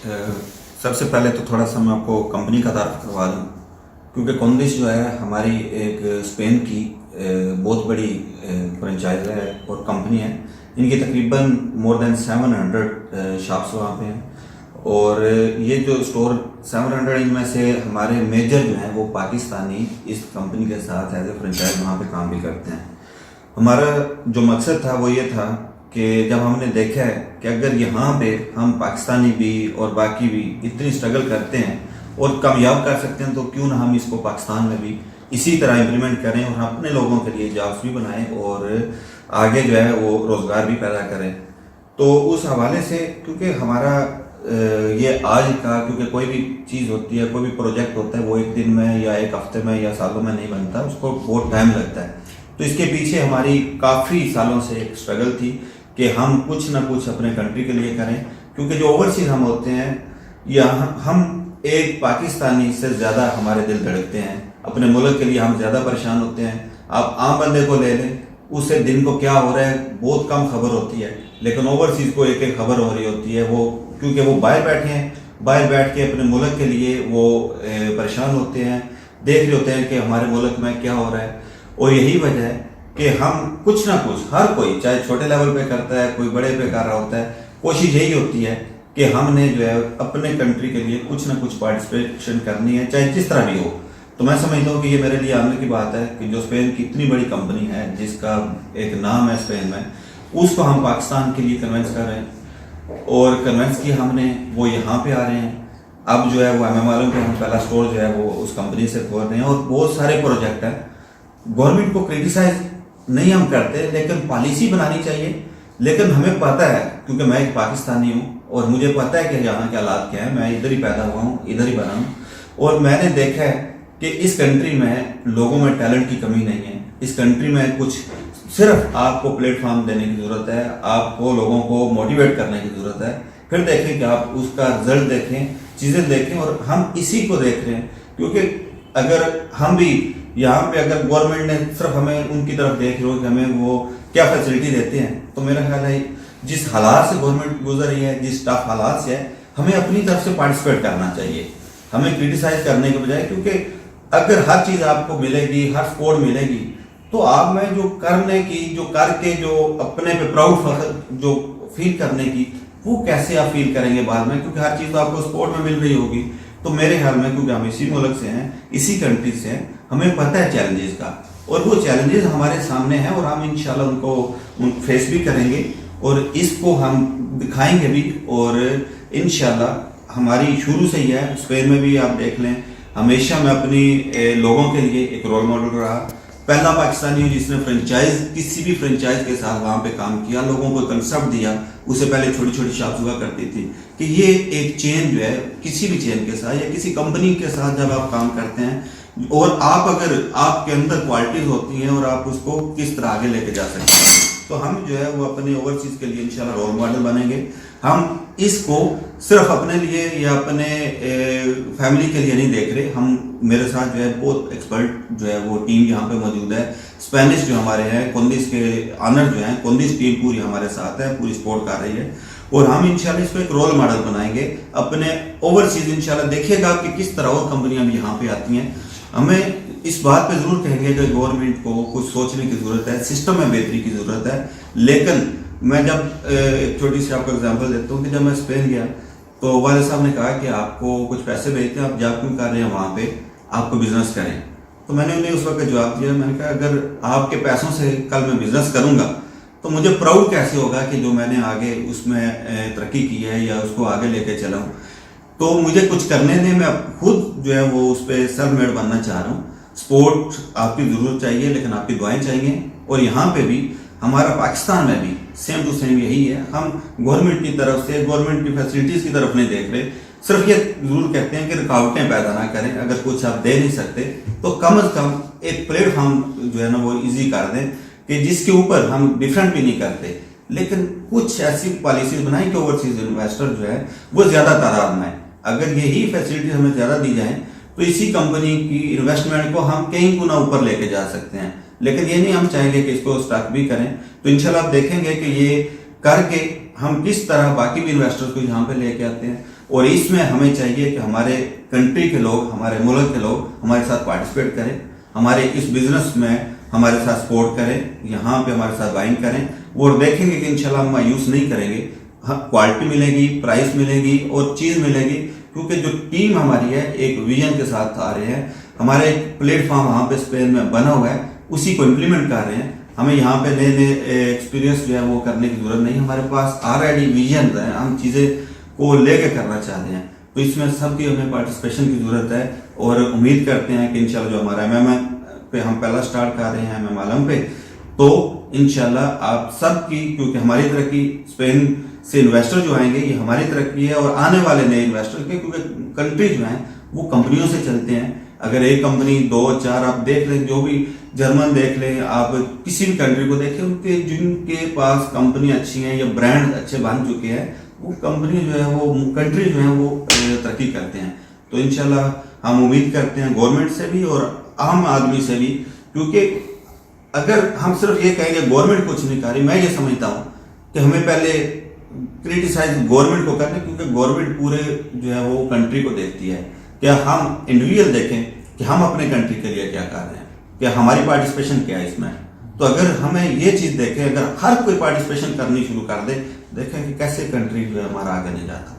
سب سے پہلے تو تھوڑا سا میں آپ کو کمپنی کا تعارف کروا دوں، کیونکہ کوندش جو ہے ہماری ایک اسپین کی بہت بڑی فرنچائز ہے اور کمپنی ہے. ان کی تقریباً مور دین 700 شاپس وہاں پہ ہیں، اور یہ جو اسٹور 700 ان میں سے ہمارے میجر جو ہیں وہ پاکستانی اس کمپنی کے ساتھ ایز اے فرنچائز وہاں پہ کام بھی کرتے ہیں. ہمارا جو مقصد تھا وہ یہ تھا کہ جب ہم نے دیکھا ہے کہ اگر یہاں پہ ہم پاکستانی بھی اور باقی بھی اتنی اسٹرگل کرتے ہیں اور کامیاب کر سکتے ہیں، تو کیوں نہ ہم اس کو پاکستان میں بھی اسی طرح امپلیمنٹ کریں اور اپنے لوگوں کے لیے جابس بھی بنائیں اور آگے جو ہے وہ روزگار بھی پیدا کریں. تو اس حوالے سے کیونکہ ہمارا یہ آج کا کیونکہ کوئی بھی چیز ہوتی ہے، کوئی بھی پروجیکٹ ہوتا ہے، وہ ایک دن میں یا ایک ہفتے میں یا سالوں میں نہیں بنتا، اس کو بہت ٹائم لگتا ہے. تو اس کے پیچھے ہماری کافی سالوں سے ایک اسٹرگل تھی کہ ہم کچھ نہ کچھ اپنے کنٹری کے لیے کریں، کیونکہ جو اوورسیز ہم ہوتے ہیں یا ہم ایک پاکستانی سے زیادہ ہمارے دل دھڑکتے ہیں، اپنے ملک کے لیے ہم زیادہ پریشان ہوتے ہیں. آپ عام بندے کو لے لیں، اس سے دن کو کیا ہو رہا ہے بہت کم خبر ہوتی ہے، لیکن اوورسیز کو ایک ایک خبر ہو رہی ہوتی ہے. وہ کیونکہ وہ باہر بیٹھے ہیں، باہر بیٹھ کے اپنے ملک کے لیے وہ پریشان ہوتے ہیں، دیکھ رہے ہوتے ہیں کہ ہمارے ملک میں کیا ہو رہا ہے. اور یہی وجہ ہے کہ ہم کچھ نہ کچھ، ہر کوئی چاہے چھوٹے لیول پہ کرتا ہے، کوئی بڑے پہ کر رہا ہوتا ہے، کوشش یہی ہوتی ہے کہ ہم نے جو ہے اپنے کنٹری کے لیے کچھ نہ کچھ پارٹیسپیشن کرنی ہے، چاہے جس طرح بھی ہو. تو میں سمجھتا ہوں کہ یہ میرے لیے آنے کی بات ہے کہ جو اسپین کی اتنی بڑی کمپنی ہے جس کا ایک نام ہے اسپین میں، اس کو ہم پاکستان کے لیے کنونس کر رہے ہیں، اور کنونس کیا ہم نے، وہ یہاں پہ آ رہے ہیں. اب جو ہے وہ ہمیں معلوم کہ ہم پہلا اسٹور جو ہے وہ اس کمپنی سے کھول رہے ہیں، اور بہت سارے پروجیکٹ ہیں. گورنمنٹ کو کرٹیسائز نہیں ہم کرتے، لیکن پالیسی بنانی چاہیے. لیکن ہمیں پتہ ہے، کیونکہ میں ایک پاکستانی ہوں اور مجھے پتہ ہے کہ یہاں کے حالات کیا ہیں. میں ادھر ہی پیدا ہوا ہوں، ادھر ہی بنا ہوں، اور میں نے دیکھا ہے کہ اس کنٹری میں لوگوں میں ٹیلنٹ کی کمی نہیں ہے. اس کنٹری میں کچھ صرف آپ کو پلیٹ فارم دینے کی ضرورت ہے، آپ کو لوگوں کو موٹیویٹ کرنے کی ضرورت ہے. پھر دیکھیں کہ آپ اس کا رزلٹ دیکھیں، چیزیں دیکھیں، اور ہم اسی کو دیکھ رہے ہیں. کیونکہ اگر ہم بھی یہاں پہ اگر گورنمنٹ نے صرف ہمیں ان کی طرف دیکھ رہے ہو کہ ہمیں وہ کیا فیسلٹی دیتے ہیں، تو میرا خیال ہے جس حالات سے گورنمنٹ گزر رہی ہے، جس ٹف حالات سے ہے، ہمیں اپنی طرف سے پارٹیسپیٹ کرنا چاہیے، ہمیں کرٹیسائز کرنے کے بجائے. کیونکہ اگر ہر چیز آپ کو ملے گی، ہر سپورٹ ملے گی، تو آپ میں جو کرنے کی، جو کر کے جو اپنے پہ پراؤڈ فخر جو فیل کرنے کی، وہ کیسے آپ فیل کریں گے بعد میں؟ کیونکہ ہر چیز تو آپ کو سپورٹ میں مل رہی ہوگی. تو میرے خیال میں کیونکہ ہم اسی ملک سے ہیں، اسی کنٹری سے ہیں، ہمیں پتہ ہے چیلنجز کا، اور وہ چیلنجز ہمارے سامنے ہیں، اور ہم انشاءاللہ ان کو فیس بھی کریں گے، اور اس کو ہم دکھائیں گے بھی. اور انشاءاللہ ہماری شروع سے ہی ہے، اسپین میں بھی آپ دیکھ لیں، ہمیشہ میں اپنی لوگوں کے لیے ایک رول ماڈل رہا. پہلا پاکستانی ہوں جس نے فرنچائز، کسی بھی فرنچائز کے ساتھ وہاں پہ کام کیا، لوگوں کو کنسپٹ دیا. اس سے پہلے چھوٹی چھوٹی شاپس ہوا کرتی تھی کہ یہ ایک چین جو ہے، کسی بھی چین کے ساتھ یا کسی کمپنی کے ساتھ جب آپ کام کرتے ہیں، اور آپ اگر آپ کے اندر کوالٹیز ہوتی ہیں اور آپ اس کو کس طرح آگے لے کے جا سکتے ہیں، تو ہم جو ہے وہ اپنے اوورسیز کے لیے انشاءاللہ رول ماڈل بنیں گے. ہم اس کو صرف اپنے لیے یا اپنے فیملی کے لیے نہیں دیکھ رہے. ہم میرے ساتھ جو ہے بہت ایکسپرٹ جو ہے وہ ٹیم یہاں پہ موجود ہے. اسپینش جو ہمارے ہیں، کوندش کے آنر جو ہیں، کوندش ٹیم پوری ہمارے ساتھ ہے، پوری سپورٹ کر رہی ہے، اور ہم انشاءاللہ اس کو ایک رول ماڈل بنائیں گے اپنے اوورسیز. انشاءاللہ دیکھیے گا کہ کس طرح اور کمپنیاں بھی یہاں پہ آتی ہیں. ہمیں اس بات پہ ضرور کہیں گے کہ گورنمنٹ کو کچھ سوچنے کی ضرورت ہے، سسٹم میں بہتری کی ضرورت ہے. لیکن میں جب ایک چھوٹی سی آپ کو اگزامپل دیتا ہوں کہ جب میں اسپین گیا تو والد صاحب نے کہا کہ آپ کو کچھ پیسے بھیجتے ہیں، آپ جاب کیوں کر رہے ہیں وہاں پہ، آپ کو بزنس کریں. تو میں نے انہیں اس وقت جواب دیا، میں نے کہا اگر آپ کے پیسوں سے کل میں بزنس کروں گا تو مجھے پراؤڈ کیسے ہوگا کہ جو میں نے آگے اس میں ترقی کی ہے یا اس کو آگے لے کے چلا ہوں. تو مجھے کچھ کرنے دیں، میں خود جو ہے وہ اس پہ سیلف میڈ بننا چاہ رہا ہوں. سپورٹ آپ کی ضرورت چاہیے، لیکن آپ کی دعائیں چاہیے. اور یہاں پہ بھی ہمارا پاکستان میں بھی سیم ٹو سیم یہی ہے. ہم گورنمنٹ کی طرف سے، گورنمنٹ کی فیسلٹیز کی طرف نہیں دیکھ رہے، صرف یہ ضرور کہتے ہیں کہ رکاوٹیں پیدا نہ کریں. اگر کچھ آپ دے نہیں سکتے تو کم از کم ایک پلیٹ فارم جو ہے نا وہ ایزی کر دیں کہ جس کے اوپر ہم ڈیفرنٹ بھی نہیں کرتے، لیکن کچھ ایسی پالیسیز بنائیں کہ اوورسیز انویسٹر جو ہے وہ زیادہ تعداد میں. اگر یہی فیسلٹیز ہمیں زیادہ دی جائیں تو اسی کمپنی کی انویسٹمنٹ کو ہم کہیں گنا اوپر لے کے جا سکتے ہیں. لیکن یہ نہیں ہم چاہیں گے کہ اس کو اسٹاک بھی کریں. تو انشاءاللہ آپ دیکھیں گے کہ یہ کر کے ہم کس طرح باقی بھی انویسٹرز کو یہاں پہ لے کے آتے ہیں، اور اس میں ہمیں چاہیے کہ ہمارے کنٹری کے لوگ، ہمارے ملک کے لوگ ہمارے ساتھ پارٹیسپیٹ کریں، ہمارے اس بزنس میں ہمارے ساتھ سپورٹ کریں، یہاں پہ ہمارے ساتھ بائنگ کریں، اور دیکھیں گے کہ انشاءاللہ ہم مایوس نہیں کریں گے، کوالٹی ملے گی، پرائس ملے گی اور چیز ملے گی، کیونکہ جو ٹیم ہماری ہے ایک ویژن کے ساتھ آ رہے ہیں، ہمارے ایک پلیٹ فارم وہاں پہ اسپین میں بنا ہوا ہے، اسی کو امپلیمنٹ کر رہے ہیں، ہمیں یہاں پہ نئے نئے ایکسپیرینس جو ہے وہ کرنے کی ضرورت نہیں، ہمارے پاس آلریڈی ویژن ہے، ہم چیزیں کو لے کے کرنا چاہتے ہیں، تو اس میں سب کی ہمیں پارٹیسپیشن کی ضرورت ہے، اور امید کرتے ہیں کہ انشاءاللہ جو ہمارا MM پہ ہم پہلا سٹارٹ کر رہے ہیں MM عالم پہ، تو انشاءاللہ آپ سب کی، کیونکہ ہماری ترقی اسپین سے انویسٹر جو آئیں گے یہ ہماری ترقی ہے، اور آنے والے نئے انویسٹر کے، کیونکہ کنٹری جو ہیں وہ کمپنیوں سے چلتے ہیں، اگر ایک کمپنی 2-4 آپ دیکھ لیں، جو بھی جرمن دیکھ لیں، آپ کسی بھی کنٹری کو دیکھیں، ان کے جن کے پاس کمپنی اچھی ہیں یا برانڈ اچھے بن چکے ہیں، وہ کمپنی جو ہے وہ کنٹری جو ہے وہ ترقی کرتے ہیں، تو انشاءاللہ ہم امید کرتے ہیں گورنمنٹ سے بھی اور عام آدمی سے بھی، کیونکہ اگر ہم صرف یہ کہیں گے گورنمنٹ کچھ نہیں کر رہی، میں یہ سمجھتا ہوں کہ ہمیں پہلے کریٹیسائز گورنمنٹ کو کرنا، کیونکہ گورنمنٹ پورے جو ہے وہ کنٹری کو دیکھتی ہے، کیا ہم انڈیویجول دیکھیں کہ ہم اپنے کنٹری کے لیے کیا کر رہے ہیں، کہ ہماری پارٹیسپیشن کیا ہے اس میں، تو اگر ہمیں یہ چیز دیکھیں، اگر ہر کوئی پارٹیسپیشن کرنی شروع کر دے، دیکھیں کہ کیسے کنٹری جو ہے ہمارا آگے نہیں جاتا۔